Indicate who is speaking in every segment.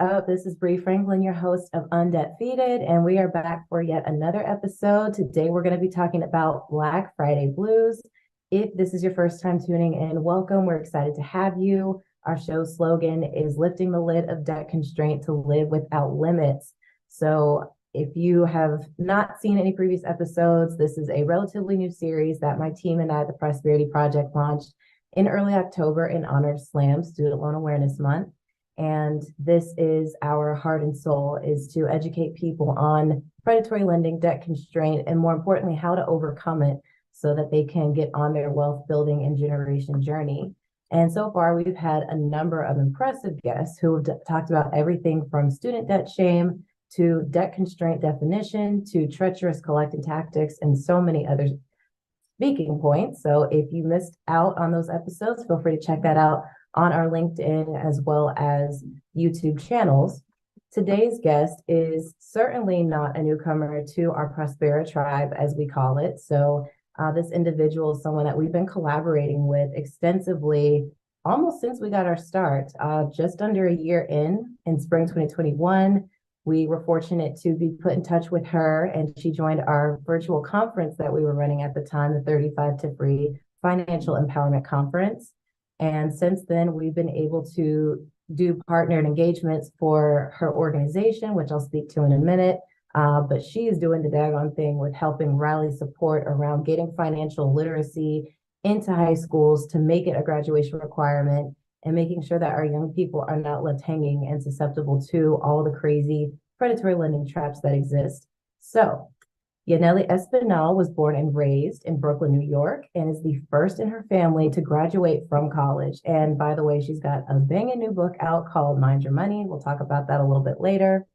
Speaker 1: up? This is Bree Franklin, your host of Undefeated, and we are back for yet another episode. Today, we're going to be talking about Black Friday blues. If this is your first time tuning in, welcome. We're excited to have you. Our show's slogan is lifting the lid of debt constraint to live without limits. So, if you have not seen any previous episodes, this is a relatively new series that my team and I, the Prosperity Project, launched in early October in honor of SLAM, Student Loan Awareness Month. And this is our heart and soul, is to educate people on predatory lending, debt constraint, and more importantly, how to overcome it so that they can get on their wealth building and generation journey. And so far, we've had a number of impressive guests who have talked about everything from student debt shame to debt constraint definition to treacherous collecting tactics and so many other speaking points. So if you missed out on those episodes, feel free to check that out on our LinkedIn as well as YouTube channels. Today's guest is certainly not a newcomer to our Prospera tribe, as we call it. So this individual is someone that we've been collaborating with extensively almost since we got our start, just under a year in spring 2021. We were fortunate to be put in touch with her, and she joined our virtual conference that we were running at the time, the 35 to Free Financial Empowerment Conference. And since then, we've been able to do partnered engagements for her organization, which I'll speak to in a minute. But she is doing the daggone thing with helping rally support around getting financial literacy into high schools to make it a graduation requirement and making sure that our young people are not left hanging and susceptible to all the crazy predatory lending traps that exist. So, Yanely Espinal was born and raised in Brooklyn, New York, and is the first in her family to graduate from college. And by the way, she's got a banging new book out called Mind Your Money. We'll talk about that a little bit later.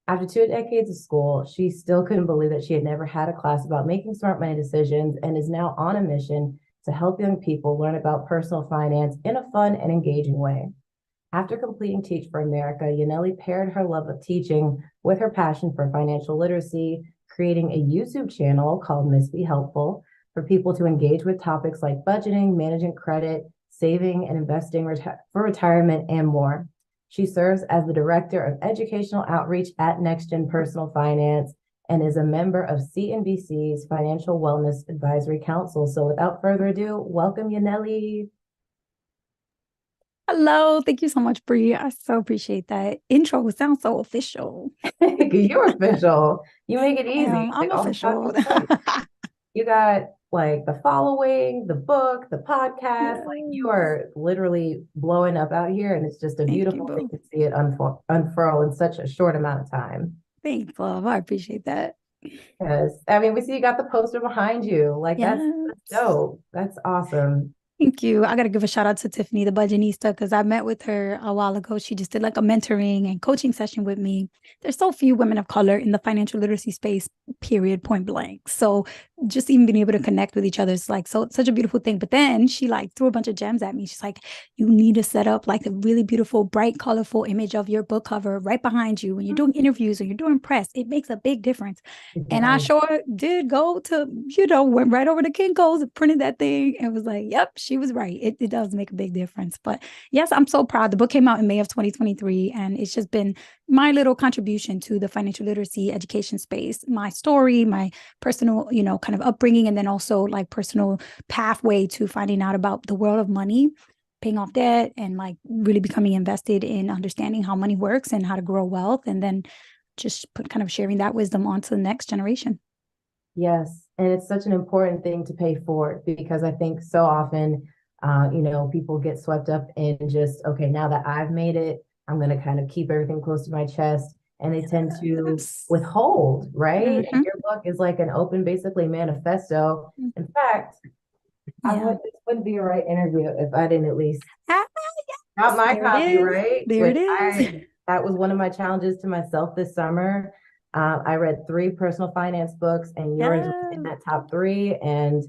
Speaker 1: After 2 decades of school, she still couldn't believe that she had never had a class about making smart money decisions and is now on a mission to help young people learn about personal finance in a fun and engaging way. After completing Teach for America, Yanely paired her love of teaching with her passion for financial literacy, creating a YouTube channel called Miss Be Helpful for people to engage with topics like budgeting, managing credit, saving and investing for retirement, and more. She serves as the Director of Educational Outreach at NextGen Personal Finance and is a member of CNBC's Financial Wellness Advisory Council. So without further ado, welcome, Yanely.
Speaker 2: Hello, thank you so much, Bree. I so appreciate that intro. It sounds so official.
Speaker 1: You're official. You make it easy.
Speaker 2: I'm
Speaker 1: Like all the
Speaker 2: official.
Speaker 1: talking points. You got like the following, the book, the podcast. Like you
Speaker 2: Yes.
Speaker 1: are literally blowing up out here, and it's just a
Speaker 2: Thank you,
Speaker 1: beautiful thing
Speaker 2: boo.
Speaker 1: to see it unfurl in such a short amount of time.
Speaker 2: Thanks, love. I appreciate that.
Speaker 1: Because I mean, we see you got the poster behind you. Like that's
Speaker 2: Yes.
Speaker 1: dope. That's awesome.
Speaker 2: Thank you. I got to give a shout out to Tiffany, the Budgetnista, because I met with her a while ago. She just did like a mentoring and coaching session with me. There's so few women of color in the financial literacy space, period, point blank. So just even being able to connect with each other is like such a beautiful thing. But then she like threw a bunch of gems at me. She's like, you need to set up like a really beautiful, bright, colorful image of your book cover right behind you when you're doing interviews or you're doing press. It makes a big difference. And I
Speaker 1: Yeah.
Speaker 2: sure did go to, went right over to Kinko's and printed that thing and was like, yep, she was right. It does make a big difference. But yes, I'm so proud. The book came out in May of 2023, and it's just been my little contribution to the financial literacy education space, my story, my personal, kind of upbringing, and then also like personal pathway to finding out about the world of money, paying off debt, and like really becoming invested in understanding how money works and how to grow wealth. And then just kind of sharing that wisdom onto the next generation.
Speaker 1: Yes. And it's such an important thing to pay forward because I think so often, people get swept up in just, okay, now that I've made it, I'm going to kind of keep everything close to my chest. And they tend to
Speaker 2: Yes.
Speaker 1: withhold, right? And
Speaker 2: Mhm.
Speaker 1: your book is like an open, basically manifesto. In fact,
Speaker 2: Yeah.
Speaker 1: this wouldn't be a right interview if I didn't at least
Speaker 2: Ah,
Speaker 1: got
Speaker 2: yes.
Speaker 1: my
Speaker 2: There it
Speaker 1: copy,
Speaker 2: is.
Speaker 1: right?
Speaker 2: There it is.
Speaker 1: That was one of my challenges to myself this summer. I read 3 personal finance books, and yours was in
Speaker 2: Yes.
Speaker 1: that top three. And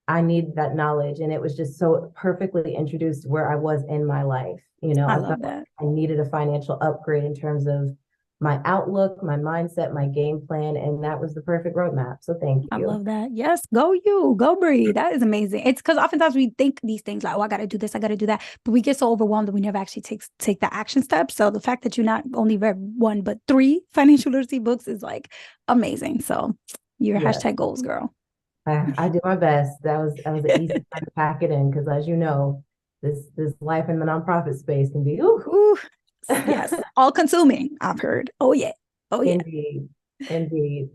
Speaker 1: I needed that knowledge. And it was just so perfectly introduced where I was in my life.
Speaker 2: I
Speaker 1: I felt
Speaker 2: love
Speaker 1: like
Speaker 2: that.
Speaker 1: I needed a financial upgrade in terms of my outlook, my mindset, my game plan, and that was the perfect roadmap. So thank
Speaker 2: I
Speaker 1: you.
Speaker 2: love that. Yes, go you, go breathe. That is amazing. It's because oftentimes we think these things like, oh, I got to do this, I got to do that, but we get so overwhelmed that we never actually take the action steps. So the fact that you not only read one but three financial literacy books is like amazing. So your
Speaker 1: Yeah,
Speaker 2: hashtag goals, girl.
Speaker 1: I did my best. That was an easy time to pack it in because, as you know, this life in the nonprofit space can be ooh.
Speaker 2: Ooh, yes, all consuming. I've heard. Oh yeah, oh yeah.
Speaker 1: Indeed, indeed.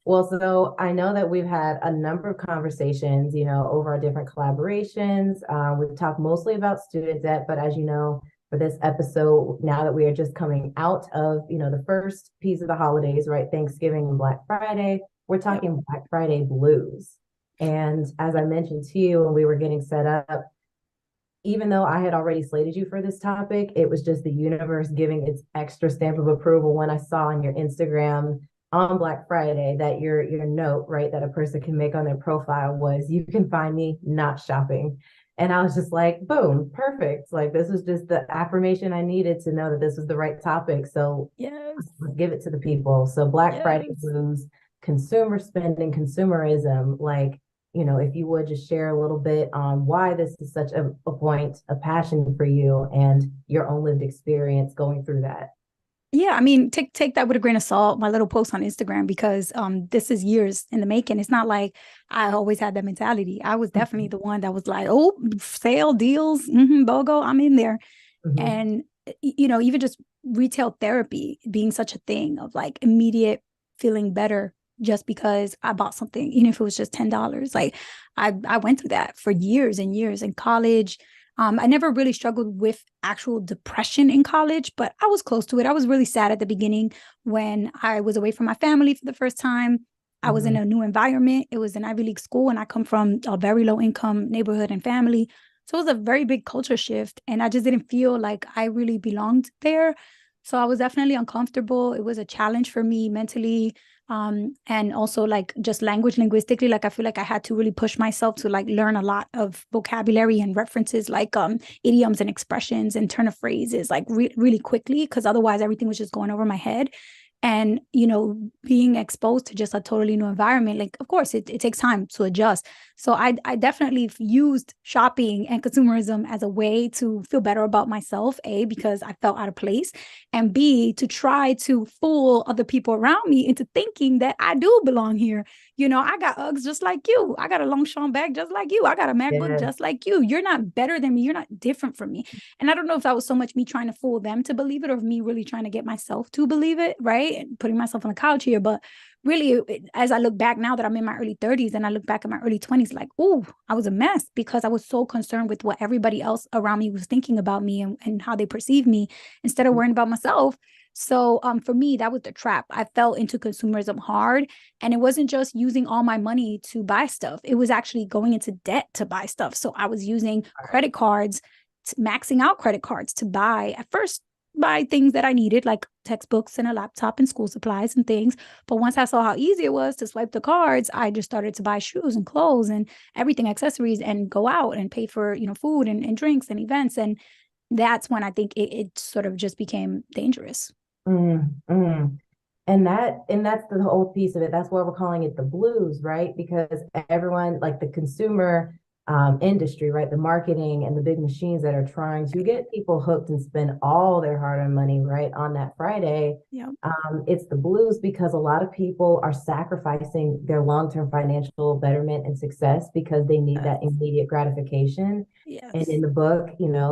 Speaker 1: Well, so I know that we've had a number of conversations, over our different collaborations. We've talked mostly about student debt, but as you know, for this episode, now that we are just coming out of, the first piece of the holidays, right? Thanksgiving and Black Friday, we're
Speaker 2: Yep.
Speaker 1: talking Black Friday blues. And as I mentioned to you when we were getting set up, even though I had already slated you for this topic, it was just the universe giving its extra stamp of approval when I saw on your Instagram on Black Friday that your note, right, that a person can make on their profile was, you can find me not shopping. And I was just like, boom, perfect. Like this was just the affirmation I needed to know that this was the right topic. So
Speaker 2: Yes.
Speaker 1: let's give it to the people. So Black Friday
Speaker 2: Yes.
Speaker 1: blues, consumer spending, consumerism, like, if you would just share a little bit on why this is such a point, a passion for you and your own lived experience going through that.
Speaker 2: Yeah, I mean, take that with a grain of salt. My little post on Instagram because this is years in the making. It's not like I always had that mentality. I was definitely
Speaker 1: Mhm.
Speaker 2: the one that was like, oh, sale deals, BOGO, I'm in there.
Speaker 1: Mhm.
Speaker 2: And even just retail therapy being such a thing of like immediate feeling better just because I bought something, even if it was just $10. Like I went through that for years and years in college. I never really struggled with actual depression in college, but I was close to it. I was really sad at the beginning when I was away from my family for the first time. I was in
Speaker 1: Mhm.
Speaker 2: a new environment. It was an Ivy League school, and I come from a very low income neighborhood and family. So it was a very big culture shift. And I just didn't feel like I really belonged there. So I was definitely uncomfortable. It was a challenge for me mentally. And also like just linguistically, like I feel like I had to really push myself to like learn a lot of vocabulary and references like idioms and expressions and turn of phrases like really quickly, because otherwise everything was just going over my head. And being exposed to just a totally new environment, like of course it takes time to adjust. So I definitely used shopping and consumerism as a way to feel better about myself, A, because I felt out of place, and B, to try to fool other people around me into thinking that I do belong here. I got Uggs just like you. I got a Longchamp bag just like you. I got a MacBook
Speaker 1: Yes.
Speaker 2: just like you. You're not better than me. You're not different from me. And I don't know if that was so much me trying to fool them to believe it or me really trying to get myself to believe it, right? And putting myself on the couch here. But really, as I look back now that I'm in my early 30s and I look back at my early 20s, like, oh, I was a mess because I was so concerned with what everybody else around me was thinking about me and how they perceive me instead of worrying about myself. So for me, that was the trap. I fell into consumerism hard. And it wasn't just using all my money to buy stuff, it was actually going into debt to buy stuff. So I was using credit cards, maxing out credit cards to buy at first buy things that I needed, like textbooks and a laptop and school supplies and things. But once I saw how easy it was to swipe the cards, I just started to buy shoes and clothes and everything, accessories, and go out and pay for, food and drinks and events. And that's when I think it sort of just became dangerous.
Speaker 1: Mm, mm. And that's the whole piece of it. That's why we're calling it the blues, right? Because everyone, like the consumer industry, right? The marketing and the big machines that are trying to get people hooked and spend all their hard-earned money, right, on that Friday.
Speaker 2: Yeah.
Speaker 1: It's the blues because a lot of people are sacrificing their long-term financial betterment and success because they need that
Speaker 2: Yes.
Speaker 1: immediate gratification. And in
Speaker 2: Yes.
Speaker 1: the book,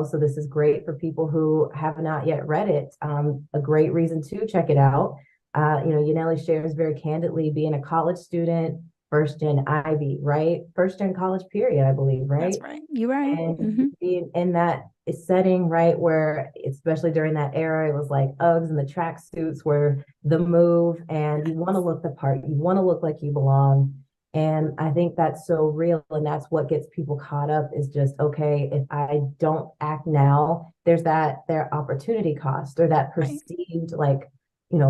Speaker 1: so this is great for people who have not yet read it. A great reason to check it out. Yanely shares very candidly being a college student, first gen Ivy, right? First gen college period, I believe,
Speaker 2: That's
Speaker 1: right?
Speaker 2: right. You're right.
Speaker 1: And
Speaker 2: Mm-hmm.
Speaker 1: being in that setting, right, where especially during that era, it was like Uggs and the track suits were the move, and you want to look the part, you want to look like you belong. And I think that's so real, and that's what gets people caught up is just, okay, if I don't act now, there's their opportunity cost or that
Speaker 2: Right.
Speaker 1: perceived like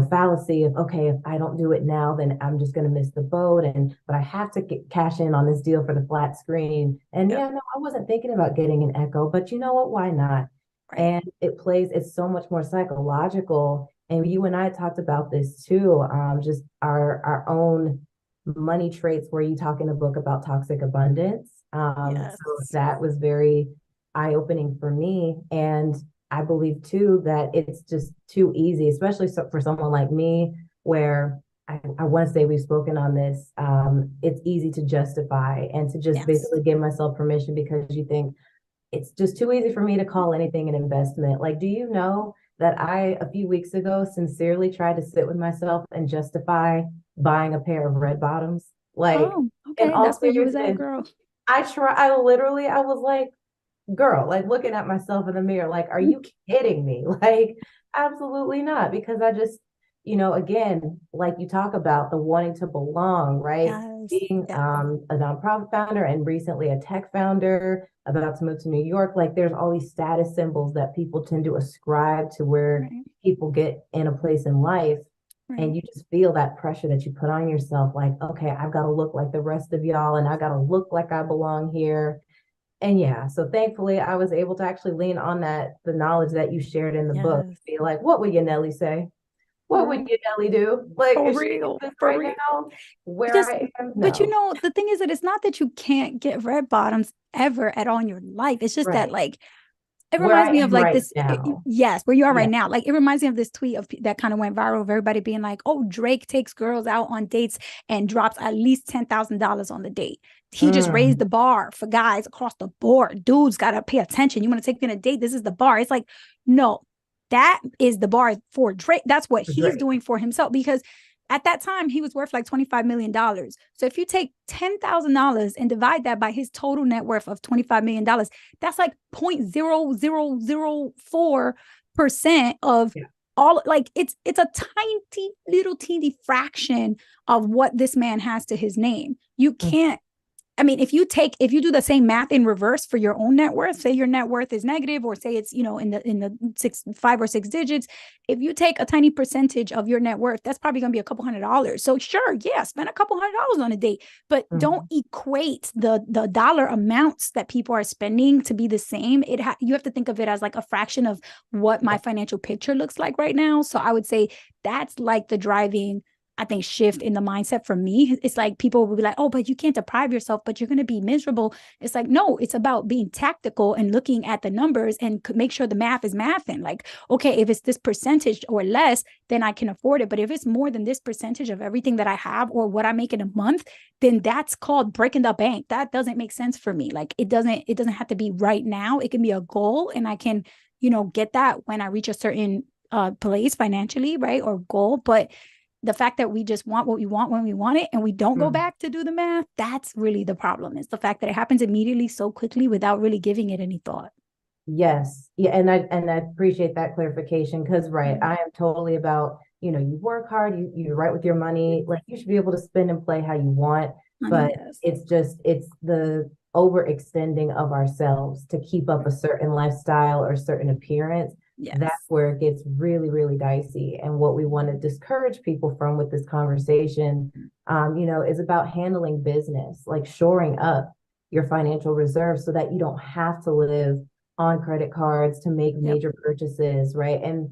Speaker 1: fallacy of, okay, if I don't do it now, then I'm just going to miss the boat. But I have to cash in on this deal for the flat screen. And
Speaker 2: Yep.
Speaker 1: yeah, no, I wasn't thinking about getting an Echo, but you know what? Why not?
Speaker 2: Right.
Speaker 1: And it's so much more psychological. And you and I talked about this too, just our own money traits where you talk in the book about toxic abundance. So
Speaker 2: Yes.
Speaker 1: that was very eye-opening for me. And I believe too that it's just too easy, especially for someone like me, where I want to say we've spoken on this. It's easy to justify and to just
Speaker 2: Yes.
Speaker 1: basically give myself permission because you think it's just too easy for me to call anything an investment. Like, do you know that I, a few weeks ago, sincerely tried to sit with myself and justify buying a pair of red bottoms? Like,
Speaker 2: Oh,
Speaker 1: in
Speaker 2: okay.
Speaker 1: all
Speaker 2: That's where you was at,
Speaker 1: seriousness,
Speaker 2: girl.
Speaker 1: I was like, girl, like looking at myself in the mirror, like, are you kidding me? Like, absolutely not. Because I just, again, like you talk about the wanting to belong, right?
Speaker 2: Yes.
Speaker 1: Being
Speaker 2: Yes.
Speaker 1: a nonprofit founder and recently a tech founder about to move to New York, like there's all these status symbols that people tend to ascribe to where
Speaker 2: Right.
Speaker 1: people get in a place in life. And
Speaker 2: Right.
Speaker 1: you just feel that pressure that you put on yourself, like, okay, I've got to look like the rest of y'all and I got to look like I belong here. And yeah, so thankfully I was able to actually lean on the knowledge that you shared in the book.
Speaker 2: Yes.
Speaker 1: Be like, what would Yanely say? What would
Speaker 2: For
Speaker 1: Yanely do? Like,
Speaker 2: for
Speaker 1: if she
Speaker 2: real.
Speaker 1: exists
Speaker 2: For
Speaker 1: right
Speaker 2: real.
Speaker 1: now, where
Speaker 2: Just,
Speaker 1: I am?
Speaker 2: but
Speaker 1: No.
Speaker 2: the thing is that it's not that you can't get red bottoms ever at all in your life. It's just that
Speaker 1: Right.
Speaker 2: like it
Speaker 1: Where
Speaker 2: reminds
Speaker 1: I
Speaker 2: me of
Speaker 1: am
Speaker 2: like
Speaker 1: right
Speaker 2: this,
Speaker 1: now.
Speaker 2: yes, where you are right
Speaker 1: Yeah.
Speaker 2: now. Like it reminds me of this tweet that kind of went viral of everybody being like, "Oh, Drake takes girls out on dates and drops at least $10,000 on the date. He just raised the
Speaker 1: Mm,
Speaker 2: bar for guys across the board. Dudes got to pay attention. You want to take me on a date? This is the bar." It's like, no, that is the bar for Drake. That's what he's
Speaker 1: Drake.
Speaker 2: doing for himself because at that time he was worth like $25 million. So if you take $10,000 and divide that by his total net worth of $25 million, that's like 0.0004% of
Speaker 1: Yeah.
Speaker 2: all. Like it's a tiny little teeny fraction of what this man has to his name. You
Speaker 1: Mm,
Speaker 2: can't, I mean, if you do the same math in reverse for your own net worth, say your net worth is negative, or say it's, in the 5 or 6 digits, if you take a tiny percentage of your net worth, that's probably gonna be a couple $100. So sure, yeah, spend a couple $100 on a date, but don't
Speaker 1: mm,
Speaker 2: equate the dollar amounts that people are spending to be the same. You have to think of it as like a fraction of what my
Speaker 1: yeah.
Speaker 2: financial picture looks like right now. So I would say that's like the driving, I think, shift in the mindset for me. It's like people will be like, oh, but you can't deprive yourself, but you're going to be miserable. It's like, no, it's about being tactical and looking at the numbers and make sure the math is mathing. Like, okay, if it's this percentage or less, then I can afford it. But if it's more than this percentage of everything that I have or what I make in a month, then that's called breaking the bank. That doesn't make sense for me. Like it doesn't have to be right now. It can be a goal and I can, get that when I reach a certain place financially, right? Or goal. But the fact that we just want what we want when we want it and we don't go
Speaker 1: Mm.
Speaker 2: back to do the math, that's really the problem. It's the fact that it happens immediately so quickly without really giving it any thought.
Speaker 1: Yes. Yeah. And I appreciate that clarification because, right,
Speaker 2: Mm.
Speaker 1: I am totally about, you work hard, you're right with your money. Like you should be able to spend and play how you want,
Speaker 2: Honey,
Speaker 1: but
Speaker 2: yes.
Speaker 1: it's the overextending of ourselves to keep up a certain lifestyle or certain appearance. That's
Speaker 2: Yes.
Speaker 1: where it gets really, really dicey. And what we want to discourage people from with this conversation, is about handling business, like shoring up your financial reserves so that you don't have to live on credit cards to make
Speaker 2: Yep.
Speaker 1: major purchases, right? And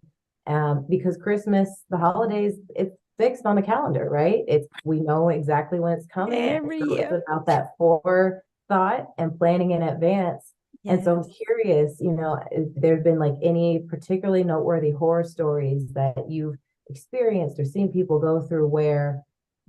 Speaker 1: because Christmas, the holidays, it's fixed on the calendar, right? We know exactly when it's coming. And
Speaker 2: Every
Speaker 1: so it's
Speaker 2: year.
Speaker 1: about that forethought and planning in advance. And so I'm
Speaker 2: Yes.
Speaker 1: curious, if there have been like any particularly noteworthy horror stories that you've experienced or seen people go through where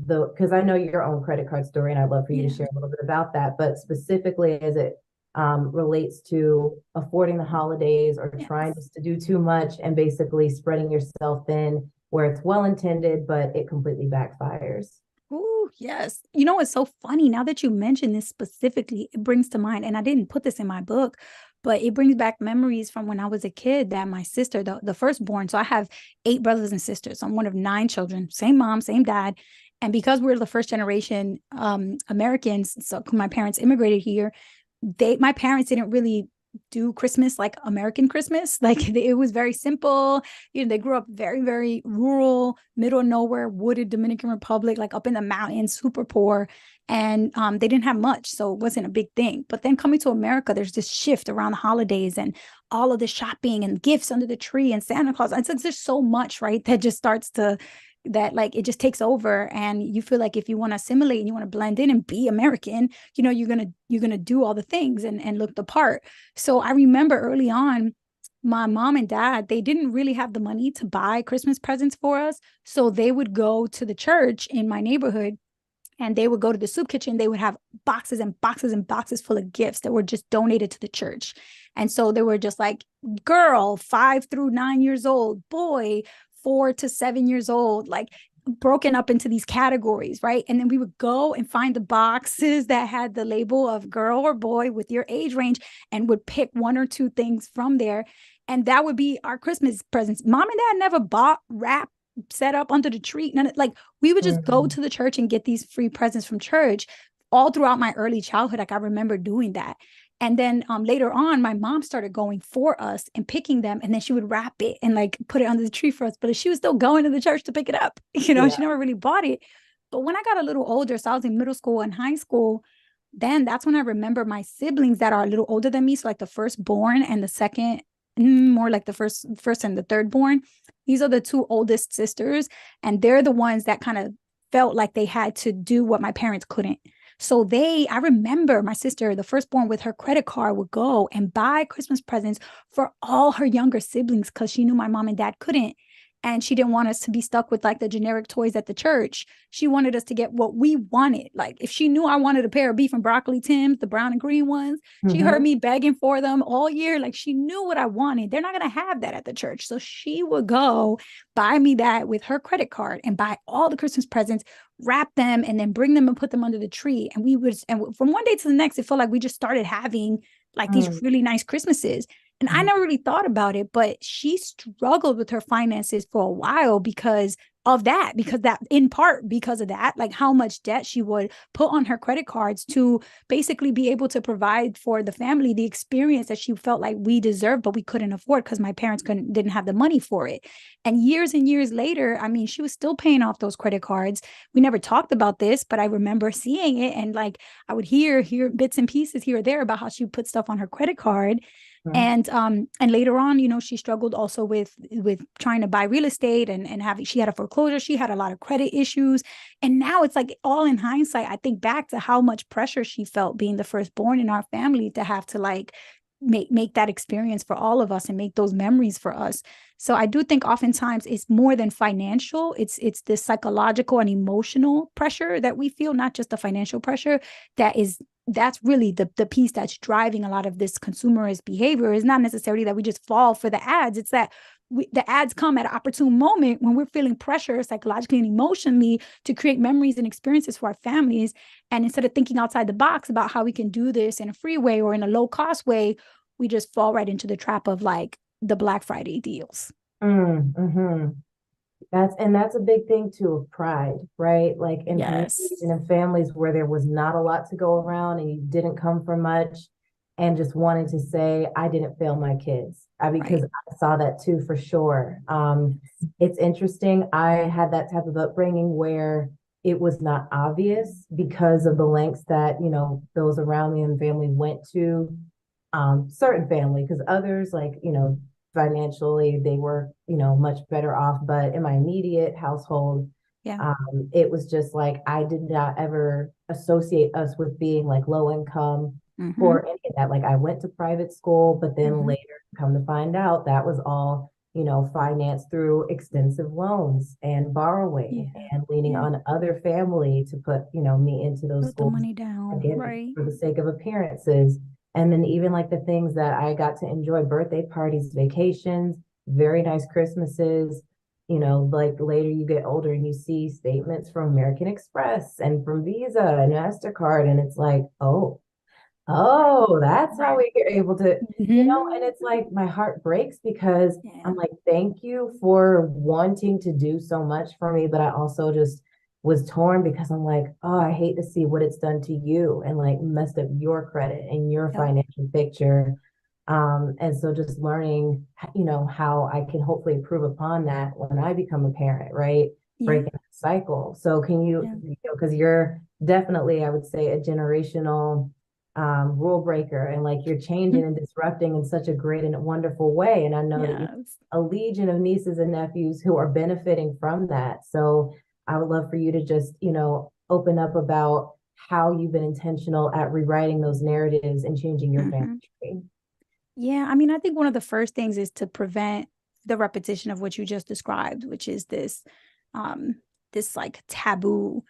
Speaker 1: because I know your own credit card story and I'd love for you to
Speaker 2: Yeah.
Speaker 1: share a little bit about that, but specifically as it relates to affording the holidays or trying
Speaker 2: Yes.
Speaker 1: just to do too much and basically spreading yourself thin where it's well intended, but it completely backfires.
Speaker 2: Oh, yes. You know, it's so funny now that you mention this specifically, it brings to mind, and I didn't put this in my book, but it brings back memories from when I was a kid that my sister, the firstborn, so I have 8 brothers and sisters. So I'm one of 9 children, same mom, same dad. And because we're the first generation Americans, so my parents immigrated here, my parents didn't really do Christmas like American Christmas. Like it was very simple. They grew up very, very rural, middle of nowhere, wooded Dominican Republic, like up in the mountains, super poor. And they didn't have much, so it wasn't a big thing. But then coming to America, there's this shift around the holidays and all of the shopping and gifts under the tree and Santa Claus. It's like there's so much, right? That just starts to that like it just takes over, and you feel like if you want to assimilate and you want to blend in and be American, you're gonna do all the things and look the part. So I remember early on, my mom and dad, they didn't really have the money to buy Christmas presents for us, so they would go to the church in my neighborhood, and they would go to the soup kitchen. They would have boxes and boxes and boxes full of gifts that were just donated to the church. And so they were just like, girl 5 through 9 years old, boy 4 to 7 years old, like broken up into these categories, right? And then we would go and find the boxes that had the label of girl or boy with your age range, and would pick one or two things from there. And that would be our Christmas presents. Mom and dad never bought wrap set up under the tree. Like we would just go to the church and get these free presents from church all throughout my early childhood. Like I remember doing that. And then later on, my mom started going for us and picking them. And then she would wrap it and like put it under the tree for us. But she was still going to the church to pick it up. She never really bought it. But when I got a little older, so I was in middle school and high school, then that's when I remember my siblings that are a little older than me. So like the firstborn and the second, more like the first and the third born. These are the two oldest sisters, and they're the ones that kind of felt like they had to do what my parents couldn't. So I remember my sister, the firstborn, with her credit card would go and buy Christmas presents for all her younger siblings because she knew my mom and dad couldn't. And she didn't want us to be stuck with like the generic toys at the church. She wanted us to get what we wanted. Like if she knew I wanted a pair of beef and broccoli Tims, the brown and green ones, she heard me begging for them all year. Like she knew what I wanted. They're not going to have that at the church. So she would go buy me that with her credit card and buy all the Christmas presents, wrap them, and then bring them and put them under the tree. And from one day to the next, it felt like we just started having like these really nice Christmases. And I never really thought about it, but she struggled with her finances for a while because of that, in part because of that, like how much debt she would put on her credit cards to basically be able to provide for the family the experience that she felt like we deserved, but we couldn't afford because my parents didn't have the money for it. And years later, I mean, she was still paying off those credit cards. We never talked about this, but I remember seeing it, and like I would hear bits and pieces here or there about how she put stuff on her credit card. And later on, she struggled also with trying to buy real estate and she had a foreclosure. She had a lot of credit issues. And now it's like all in hindsight, I think back to how much pressure she felt being the firstborn in our family to have to like make that experience for all of us and make those memories for us. So I do think oftentimes it's more than financial. It's this psychological and emotional pressure that we feel, not just the financial pressure. That's really the piece that's driving a lot of this consumerist behavior. Is not necessarily that we just fall for the ads. It's that the ads come at an opportune moment when we're feeling pressure psychologically and emotionally to create memories and experiences for our families. And instead of thinking outside the box about how we can do this in a free way or in a low cost way, we just fall right into the trap of like the Black Friday deals.
Speaker 1: That's a big thing too, of pride, right? Like in
Speaker 2: Yes.
Speaker 1: communities and in families where there was not a lot to go around and you didn't come from much, and just wanting to say, I didn't fail my kids. Because
Speaker 2: Right.
Speaker 1: I saw that too, for sure. It's interesting. I had that type of upbringing where it was not obvious because of the lengths that, those around me and family went to, certain family, because others, like, financially they were, much better off. But in my immediate household,
Speaker 2: Yeah.
Speaker 1: it was just like I did not ever associate us with being like low income or any of that. Like I went to private school, but then later come to find out that was all, financed through extensive loans and borrowing and leaning on other family to put, me into those
Speaker 2: Put the
Speaker 1: schools,
Speaker 2: money down.
Speaker 1: again,
Speaker 2: Right.
Speaker 1: for the sake of appearances. And then even like the things that I got to enjoy: birthday parties, vacations, very nice Christmases. Like later you get older and you see statements from American Express and from Visa and MasterCard, and it's like, oh, that's how we get able to, and it's like my heart breaks because
Speaker 2: Yeah.
Speaker 1: I'm like, thank you for wanting to do so much for me. But I also just was torn because I'm like, oh, I hate to see what it's done to you and like messed up your credit and your
Speaker 2: Yep.
Speaker 1: financial picture. And so just learning, how I can hopefully improve upon that when I become a parent, right?
Speaker 2: Yeah.
Speaker 1: Breaking the cycle. So can you,
Speaker 2: Yeah.
Speaker 1: because you're definitely, I would say, a generational rule breaker, and like you're changing and disrupting in such a great and wonderful way. And I know that you
Speaker 2: Yes.
Speaker 1: have a legion of nieces and nephews who are benefiting from that. So I would love for you to just, open up about how you've been intentional at rewriting those narratives and changing your family
Speaker 2: Hmm.
Speaker 1: tree.
Speaker 2: Yeah, I mean, I think one of the first things is to prevent the repetition of what you just described, which is um, this like taboo,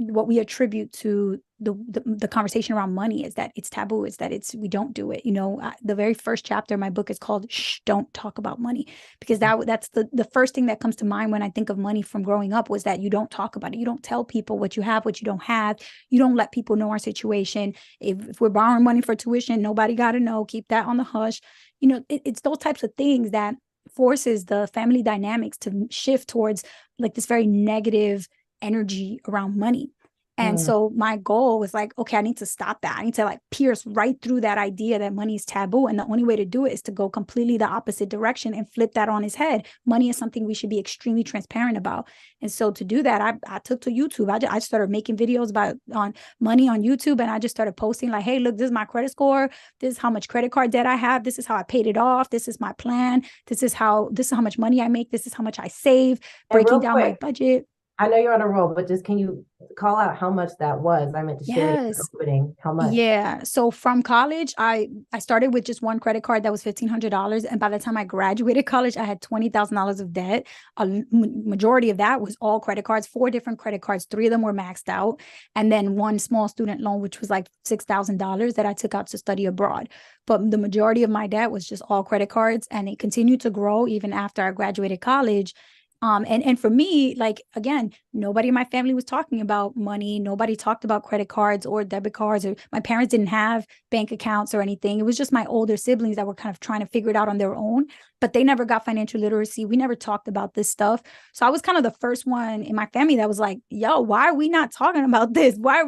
Speaker 2: what we attribute to the conversation around money is that it's taboo, is that we don't do it. The very first chapter of my book is called "Shh, Don't Talk About Money," because that's the first thing that comes to mind when I think of money from growing up was that you don't talk about it, you don't tell people what you have, what you don't have, you don't let people know our situation. If we're borrowing money for tuition, nobody got to know. Keep that on the hush. It's those types of things that forces the family dynamics to shift towards like this very negative energy around money. And
Speaker 1: Mm.
Speaker 2: so my goal was like, okay, I need to stop that. I need to like pierce right through that idea that money is taboo. And the only way to do it is to go completely the opposite direction and flip that on his head. Money is something we should be extremely transparent about. And so to do that, I took to YouTube. I started making videos about on money on YouTube, and I just started posting like, hey, look, this is my credit score. This is how much credit card debt I have. This is how I paid it off. This is my plan. This is how much money I make. This is how much I save,
Speaker 1: And
Speaker 2: breaking
Speaker 1: real
Speaker 2: down my
Speaker 1: quick,
Speaker 2: budget.
Speaker 1: I know you're on a roll, but just can you call out how much that was? I meant to share it in the
Speaker 2: Yes.
Speaker 1: opening. How much?
Speaker 2: Yeah. So from college, I started with just one credit card that was $1,500, and by the time I graduated college, I had $20,000 of debt. A majority of that was all credit cards, four different credit cards. Three of them were maxed out, and then one small student loan, which was like $6,000 that I took out to study abroad. But the majority of my debt was just all credit cards, and it continued to grow even after I graduated college. And for me, like again, nobody in my family was talking about money. Nobody talked about credit cards or debit cards, or my parents didn't have bank accounts or anything. It was just my older siblings that were kind of trying to figure it out on their own, but they never got financial literacy. We never talked about this stuff. So I was kind of the first one in my family that was like, yo, why are we not talking about this? Are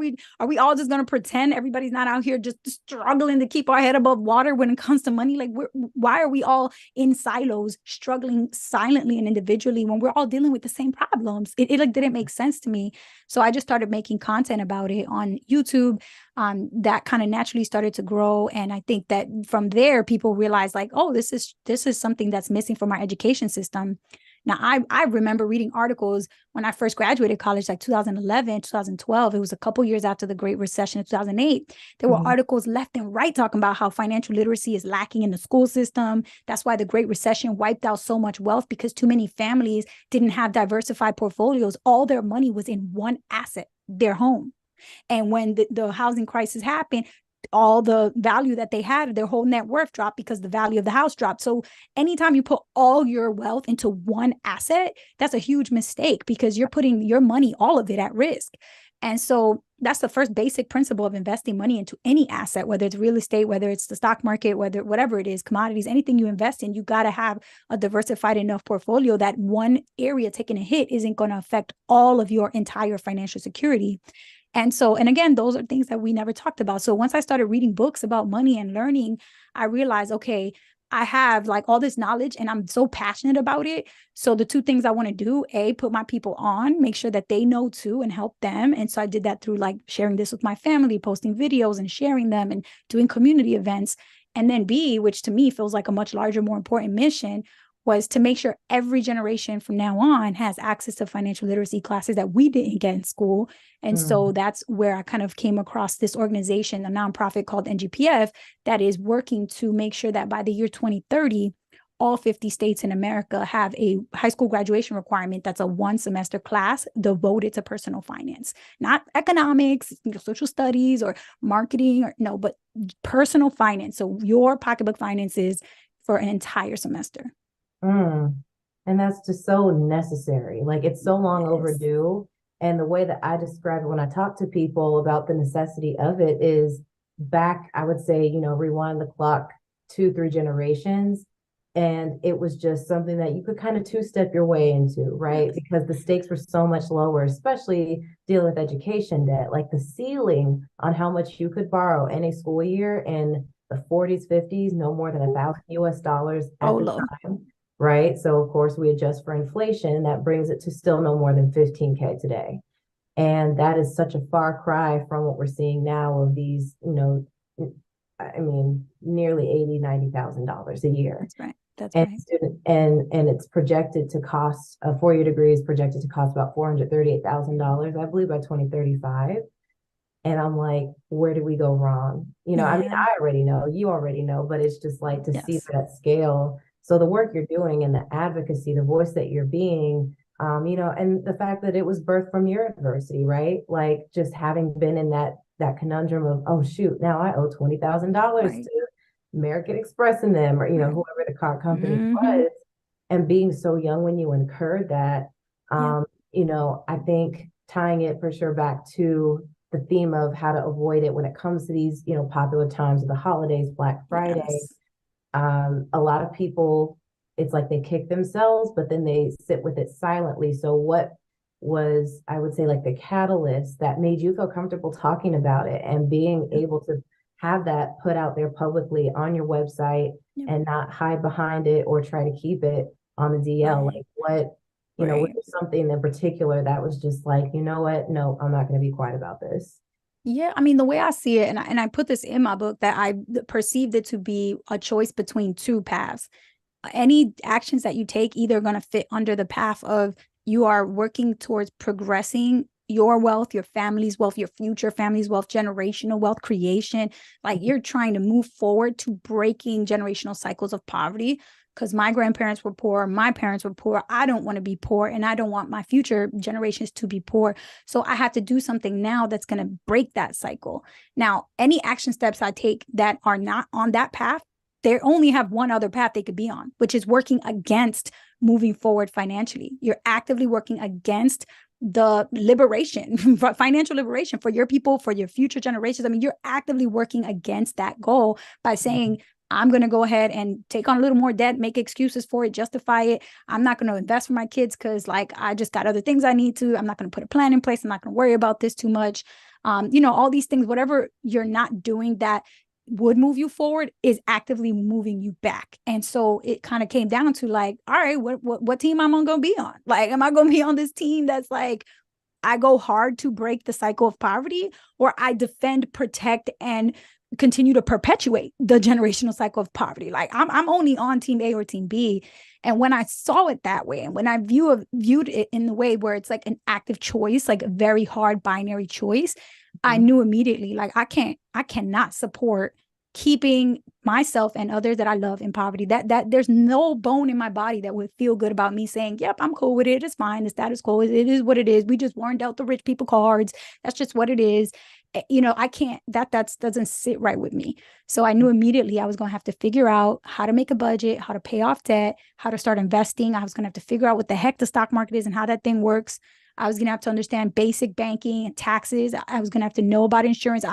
Speaker 2: we all just going to pretend everybody's not out here just struggling to keep our head above water when it comes to money? Like, why are we all in silos struggling silently and individually when we're all dealing with the same problems? It like didn't make sense to me. So I just started making content about it on YouTube. That kind of naturally started to grow, and I think that from there people realized like, oh, this is something that's missing from our education system. Now, I remember reading articles when I first graduated college, like 2011, 2012. It was a couple years after the Great Recession of 2008. There were
Speaker 1: Mhm.
Speaker 2: articles left and right talking about how financial literacy is lacking in the school system. That's why the Great Recession wiped out so much wealth, because too many families didn't have diversified portfolios. All their money was in one asset, their home. And when the housing crisis happened, all the value that they had, their whole net worth dropped because the value of the house dropped. So anytime you put all your wealth into one asset, that's a huge mistake, because you're putting your money, all of it, at risk. And so that's the first basic principle of investing money into any asset, whether it's real estate, whether it's the stock market, whatever it is, commodities, anything you invest in, you got to have a diversified enough portfolio that one area taking a hit isn't going to affect all of your entire financial security. And again, those are things that we never talked about. So once I started reading books about money and learning, I realized, okay, I have like all this knowledge and I'm so passionate about it. So the two things I want to do, A, put my people on, make sure that they know too and help them. And so I did that through like sharing this with my family, posting videos and sharing them and doing community events. And then B, which to me feels like a much larger, more important mission, was to make sure every generation from now on has access to financial literacy classes that we didn't get in school. And so
Speaker 1: Mm.
Speaker 2: that's where I kind of came across this organization, a nonprofit called NGPF, that is working to make sure that by the year 2030, all 50 states in America have a high school graduation requirement that's a one semester class devoted to personal finance, not economics, social studies, or marketing, or no, but personal finance. So your pocketbook finances for an entire semester.
Speaker 1: Mm. And that's just so necessary. Like it's so long
Speaker 2: Yes.
Speaker 1: overdue. And the way that I describe it when I talk to people about the necessity of it is back, I would say, rewind the clock two, three generations. And it was just something that you could kind of two-step your way into, right?
Speaker 2: Yes.
Speaker 1: Because the stakes were so much lower, especially dealing with education debt. Like the ceiling on how much you could borrow in a school year and the 40s, 50s, no more than $1,000
Speaker 2: Oh,
Speaker 1: at the
Speaker 2: low.
Speaker 1: time, right? So of course we adjust for inflation, that brings it to still no more than 15K today. And that is such a far cry from what we're seeing now of these, I mean, nearly 80, $90,000 a year.
Speaker 2: That's right. That's
Speaker 1: And
Speaker 2: right.
Speaker 1: and it's projected to cost, a 4-year degree is projected to cost about $438,000, I believe, by 2035. And I'm like, where did we go wrong? I mean,
Speaker 2: Yeah.
Speaker 1: I already know, you already know, but it's just like to see
Speaker 2: Yes.
Speaker 1: that scale. So the work you're doing and the advocacy, the voice that you're being, and the fact that it was birthed from your adversity, right? Like just having been in that conundrum of, oh shoot, now I owe $20,000
Speaker 2: Right.
Speaker 1: to American Express and them, or
Speaker 2: Right.
Speaker 1: whoever the car company
Speaker 2: Mm-hmm.
Speaker 1: was, and being so young when you incurred that.
Speaker 2: Yep.
Speaker 1: I think tying it for sure back to the theme of how to avoid it when it comes to these, popular times of the holidays, Black Friday.
Speaker 2: Yes.
Speaker 1: A lot of people, it's like they kick themselves, but then they sit with it silently. So what was, I would say, like the catalyst that made you feel comfortable talking about it and being
Speaker 2: Yep.
Speaker 1: able to have that put out there publicly on your website
Speaker 2: Yep.
Speaker 1: and not hide behind it or try to keep it on the DL?
Speaker 2: Right.
Speaker 1: Like what, was
Speaker 2: Right.
Speaker 1: there something in particular that was just like, you know what? No, I'm not going to be quiet about this.
Speaker 2: Yeah, I mean, the way I see it, and I put this in my book, that I perceived it to be a choice between two paths. Any actions that you take either going to fit under the path of you are working towards progressing your wealth, your family's wealth, your future family's wealth, generational wealth creation. Like you're trying to move forward to breaking generational cycles of poverty. Because my grandparents were poor, my parents were poor. I don't want to be poor, and I don't want my future generations to be poor. So I have to do something now that's going to break that cycle. Now, any action steps I take that are not on that path, they only have one other path they could be on, which is working against moving forward financially. You're actively working against the liberation, financial liberation for your people, for your future generations. I mean, you're actively working against that goal by saying, I'm going to go ahead and take on a little more debt, make excuses for it, justify it. I'm not going to invest for my kids because like I just got other things I need to. I'm not going to put a plan in place. I'm not going to worry about this too much. All these things, whatever you're not doing that would move you forward is actively moving you back. And so it kind of came down to like, all right, what team am I going to be on? Like, am I going to be on this team that's like, I go hard to break the cycle of poverty, or I defend, protect, and continue to perpetuate the generational cycle of poverty? Like I'm only on team A or team B. And when I saw it that way, and when I viewed it in the way where it's like an active choice, like a very hard binary choice, I knew immediately, like I cannot support keeping myself and others that I love in poverty. That there's no bone in my body that would feel good about me saying, yep, I'm cool with it. It's fine. The status quo, it is what it is. We just weren't dealt the rich people cards. That's just what it is. I can't, that doesn't sit right with me. So I knew immediately I was going to have to figure out how to make a budget, how to pay off debt, how to start investing. I was going to have to figure out what the heck the stock market is and how that thing works. I was going to have to understand basic banking and taxes. I was going to have to know about insurance.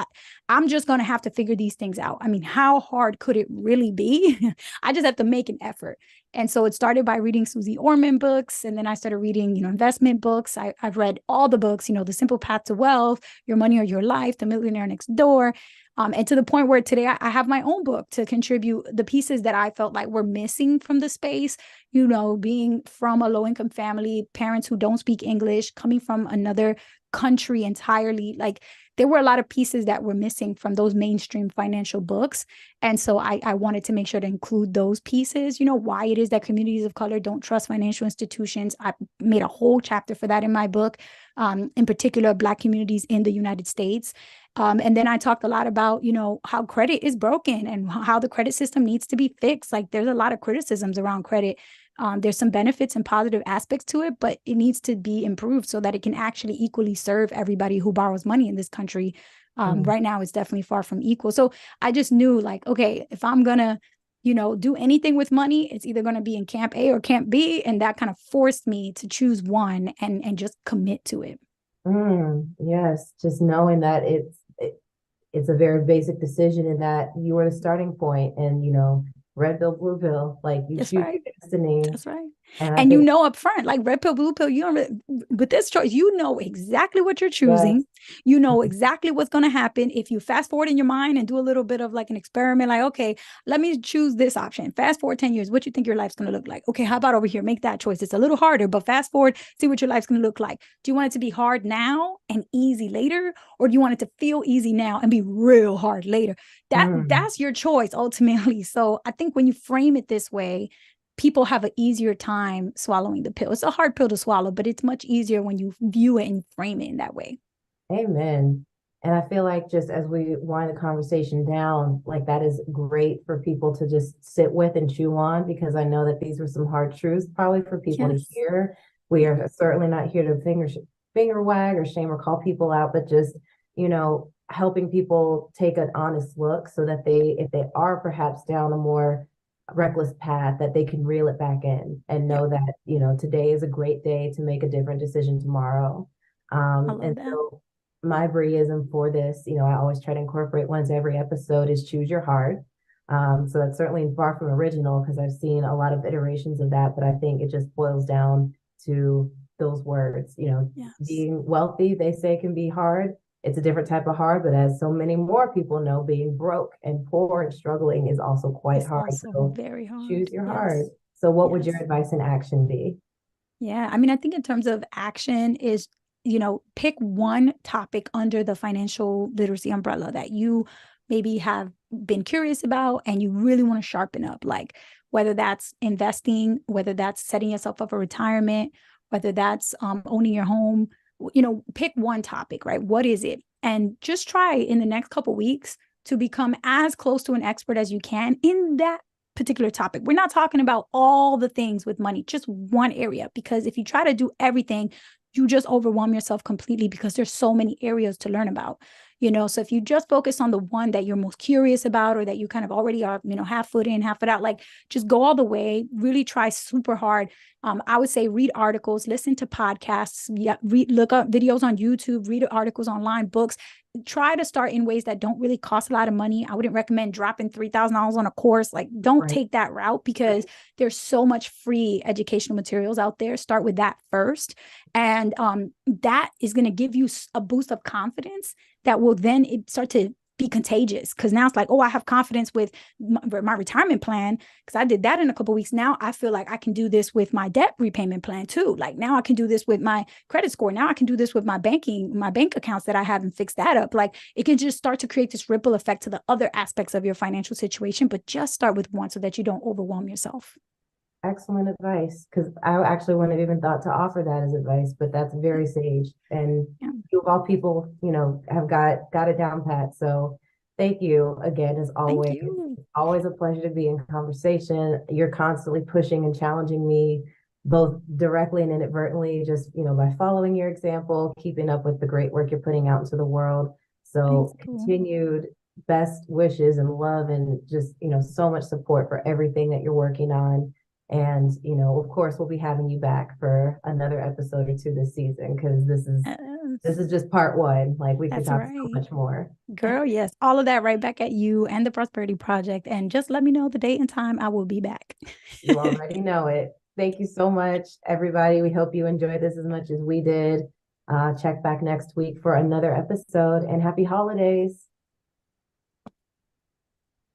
Speaker 2: I'm just going to have to figure these things out. I mean, how hard could it really be? I just have to make an effort. And so it started by reading Susie Orman books. And then I started reading, investment books. I've read all the books, The Simple Path to Wealth, Your Money or Your Life, The Millionaire Next Door. And to the point where today I have my own book to contribute the pieces that I felt like were missing from the space, being from a low-income family, parents who don't speak English, coming from another country entirely. Like there were a lot of pieces that were missing from those mainstream financial books. And so I wanted to make sure to include those pieces, why it is that communities of color don't trust financial institutions. I made a whole chapter for that in my book, in particular, Black communities in the United States. And then I talked a lot about, how credit is broken and how the credit system needs to be fixed. Like there's a lot of criticisms around credit. There's some benefits and positive aspects to it, but it needs to be improved so that it can actually equally serve everybody who borrows money in this country. Right now, it's definitely far from equal. So I just knew like, okay, if I'm going to, do anything with money, it's either going to be in camp A or camp B. And that kind of forced me to choose one and just commit to it.
Speaker 1: Yes, just knowing that it's a very basic decision and that you are the starting point and red pill, blue pill, like you
Speaker 2: That's
Speaker 1: choose
Speaker 2: right.
Speaker 1: your destiny.
Speaker 2: That's right.
Speaker 1: And I
Speaker 2: And you
Speaker 1: think,
Speaker 2: know up front, like red pill, blue pill, you don't really, with this choice, you know exactly what you're
Speaker 1: yes.
Speaker 2: choosing. You know exactly what's going to happen. If you fast forward in your mind and do a little bit of like an experiment, like, okay, let me choose this option. Fast forward 10 years, what you think your life's going to look like? Okay, how about over here? Make that choice. It's a little harder, but fast forward, see what your life's going to look like. Do you want it to be hard now and easy later? Or do you want it to feel easy now and be real hard later?
Speaker 1: Mm.
Speaker 2: That's your choice ultimately. So I think when you frame it this way, people have an easier time swallowing the pill. It's a hard pill to swallow, but it's much easier when you view it and frame it in that way.
Speaker 1: Amen. And I feel like just as we wind the conversation down, like that is great for people to just sit with and chew on, because I know that these were some hard truths probably for people to
Speaker 2: Yes.
Speaker 1: hear. We are certainly not here to finger wag or shame or call people out, but just, helping people take an honest look so that if they are perhaps down a more reckless path, that they can reel it back in and
Speaker 2: Yep.
Speaker 1: know that, today is a great day to make a different decision tomorrow.
Speaker 2: I
Speaker 1: And
Speaker 2: love that.
Speaker 1: so my Briism for this, I always try to incorporate once every episode is choose your heart. So that's certainly far from original because I've seen a lot of iterations of that, but I think it just boils down to those words.
Speaker 2: Yes.
Speaker 1: Being wealthy, they say, can be hard. It's a different type of hard, but as so many more people know, being broke and poor and struggling is also quite
Speaker 2: It's
Speaker 1: hard.
Speaker 2: also
Speaker 1: So
Speaker 2: very hard.
Speaker 1: choose your heart.
Speaker 2: Yes.
Speaker 1: So what would your
Speaker 2: Yes.
Speaker 1: advice and action be?
Speaker 2: Yeah. I mean, I think in terms of action is, pick one topic under the financial literacy umbrella that you maybe have been curious about and you really want to sharpen up, like whether that's investing, whether that's setting yourself up for retirement, whether that's owning your home, pick one topic, right? What is it? And just try in the next couple weeks to become as close to an expert as you can in that particular topic. We're not talking about all the things with money, just one area. Because if you try to do everything, you just overwhelm yourself completely because there's so many areas to learn about. So if you just focus on the one that you're most curious about or that you kind of already are, half foot in, half foot out, like just go all the way, really try super hard. I would say read articles, listen to podcasts, look up videos on YouTube, read articles online, books. Try to start in ways that don't really cost a lot of money. I wouldn't recommend dropping $3,000 on a course. Like, don't
Speaker 1: Right.
Speaker 2: take that route because there's so much free educational materials out there. Start with that first. And that is going to give you a boost of confidence that will then start to be contagious, because now it's like, oh, I have confidence with my retirement plan because I did that in a couple of weeks. Now I feel like I can do this with my debt repayment plan too. Like now I can do this with my credit score. Now I can do this with my bank accounts that I haven't fixed that up. Like it can just start to create this ripple effect to the other aspects of your financial situation, but just start with one so that you don't overwhelm yourself.
Speaker 1: Excellent advice, because I actually wouldn't have even thought to offer that as advice, but that's very sage. And
Speaker 2: Yeah.
Speaker 1: you of all people, have got it down pat. So thank you again, as
Speaker 2: Thank
Speaker 1: always.
Speaker 2: you.
Speaker 1: It's always a pleasure to be in conversation. You're constantly pushing and challenging me, both directly and inadvertently, just by following your example, keeping up with the great work you're putting out into the world.
Speaker 2: Thanks,
Speaker 1: So
Speaker 2: boo.
Speaker 1: continued best wishes and love and just, so much support for everything that you're working on. And, of course, we'll be having you back for another episode or two this season because this is
Speaker 2: Yes,
Speaker 1: just part one. Like we could
Speaker 2: that's
Speaker 1: talk so
Speaker 2: right.
Speaker 1: much more.
Speaker 2: Girl, yes. All of that right back at you and the Prosperity Project. And just let me know the date and time. I will be back.
Speaker 1: You already know it. Thank you so much, everybody. We hope you enjoyed this as much as we did. Check back next week for another episode and happy holidays.